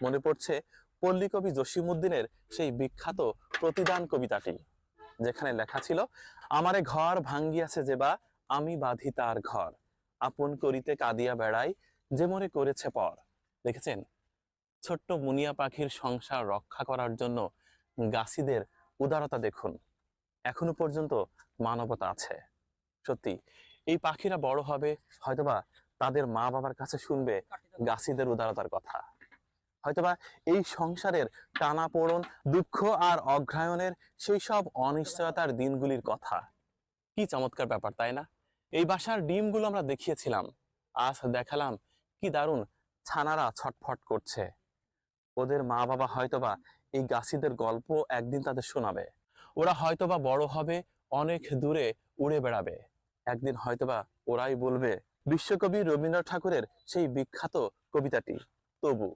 মনে পড়ছে পল্লীকবি জসিমউদ্দিনের সেই বিখ্যাত প্রতিদান কবিতাটি, যেখানে লেখা ছিল, আমারে ঘর ভাঙ্গিয়াছে যেবা, আমি বাঁধি তার ঘর, আপন করিতে কাঁদিয়া বেড়াই, যে মোরে করেছে পর। দেখেছেন, ছোট্ট মুনিয়া পাখির সংসার রক্ষা করার জন্য গাছিদের উদারতা দেখুন। এখনো পর্যন্ত মানবতা আছে। সত্যি, এই পাখিরা বড় হবে, হয়তোবা তাদের মা বাবার কাছে শুনবে গাছিদের উদারতার কথা। হয়তোবা এই সংসারের টানাপোড়েন, দুঃখ আর অগ্রায়নের সেই সব অনিশ্চয়তার দিনগুলির কথা। কি চমৎকার ব্যাপার, তাই না? এই বাসার ডিমগুলো আমরা দেখিয়েছিলাম, আজ দেখালাম কি দারুণ ছানারা ছটফট করছে। ওদের মা বাবা হয়তোবা এই গাছিদের গল্প একদিন তাদের শোনাবে। ওরা হয়তোবা বড় হবে, অনেক দূরে উড়ে বেড়াবে। একদিন হয়তোবা ওরাই বলবে বিশ্বকবি রবীন্দ্রনাথ ঠাকুরের সেই বিখ্যাত কবিতাটি, তবু।